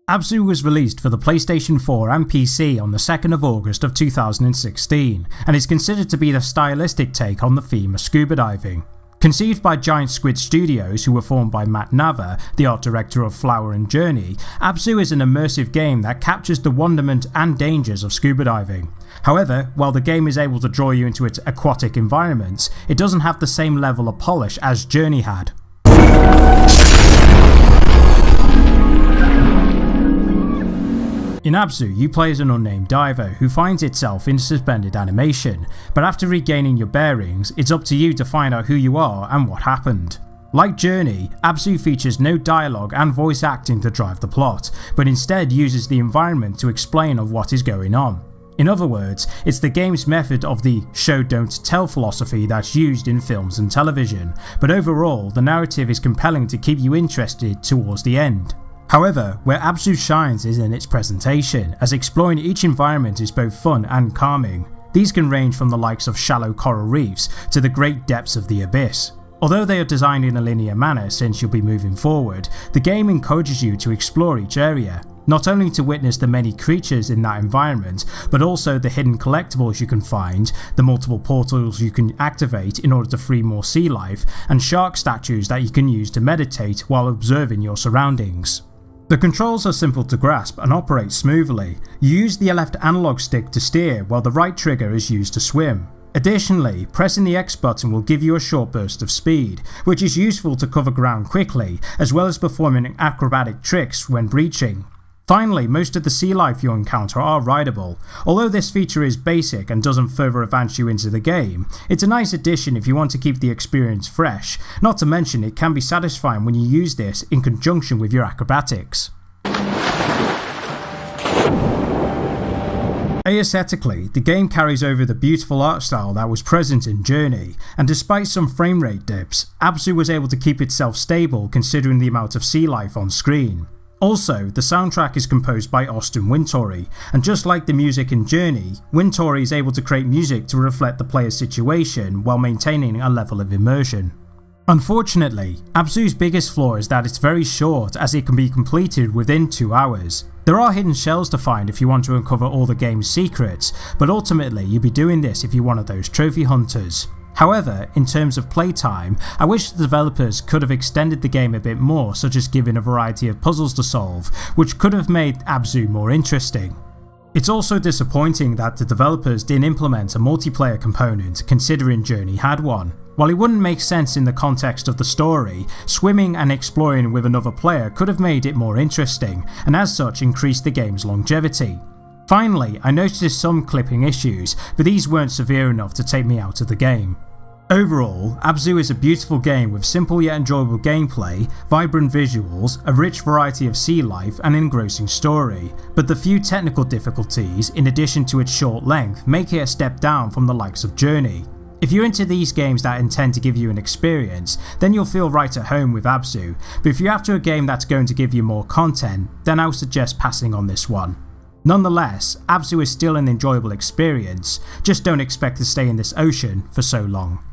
Abzû was released for the PlayStation 4 and PC on the 2nd of August of 2016 and is considered to be the stylistic take on the theme of scuba diving. Conceived by Giant Squid Studios, who were formed by Matt Nava, the art director of Flower and Journey, Abzû is an immersive game that captures the wonderment and dangers of scuba diving. However, while the game is able to draw you into its aquatic environments, it doesn't have the same level of polish as Journey had. In Abzû, you play as an unnamed diver who finds itself in suspended animation, but after regaining your bearings, it's up to you to find out who you are and what happened. Like Journey, Abzû features no dialogue and voice acting to drive the plot, but instead uses the environment to explain of what is going on. In other words, it's the game's method of the show don't tell philosophy that's used in films and television, but overall the narrative is compelling to keep you interested towards the end. However, where Abzû shines is in its presentation, as exploring each environment is both fun and calming. These can range from the likes of shallow coral reefs to the great depths of the abyss. Although they are designed in a linear manner since you'll be moving forward, the game encourages you to explore each area, not only to witness the many creatures in that environment, but also the hidden collectibles you can find, the multiple portals you can activate in order to free more sea life, and shark statues that you can use to meditate while observing your surroundings. The controls are simple to grasp and operate smoothly. You use the left analog stick to steer while the right trigger is used to swim. Additionally, pressing the X button will give you a short burst of speed, which is useful to cover ground quickly, as well as performing acrobatic tricks when breaching. Finally, most of the sea life you encounter are rideable. Although this feature is basic and doesn't further advance you into the game, it's a nice addition if you want to keep the experience fresh, not to mention it can be satisfying when you use this in conjunction with your acrobatics. Aesthetically, the game carries over the beautiful art style that was present in Journey, and despite some frame rate dips, Abzû was able to keep itself stable considering the amount of sea life on screen. Also, the soundtrack is composed by Austin Wintory, and just like the music in Journey, Wintory is able to create music to reflect the player's situation while maintaining a level of immersion. Unfortunately, Abzû's biggest flaw is that it's very short, as it can be completed within 2 hours. There are hidden shells to find if you want to uncover all the game's secrets, but ultimately you'll be doing this if you're one of those trophy hunters. However, in terms of playtime, I wish the developers could have extended the game a bit more, such as giving a variety of puzzles to solve, which could have made Abzû more interesting. It's also disappointing that the developers didn't implement a multiplayer component, considering Journey had one. While it wouldn't make sense in the context of the story, swimming and exploring with another player could have made it more interesting, and as such increased the game's longevity. Finally, I noticed some clipping issues, but these weren't severe enough to take me out of the game. Overall, Abzû is a beautiful game with simple yet enjoyable gameplay, vibrant visuals, a rich variety of sea life and engrossing story, but the few technical difficulties, in addition to its short length, make it a step down from the likes of Journey. If you're into these games that intend to give you an experience, then you'll feel right at home with Abzû, but if you're after a game that's going to give you more content, then I would suggest passing on this one. Nonetheless, Abzû is still an enjoyable experience, just don't expect to stay in this ocean for so long.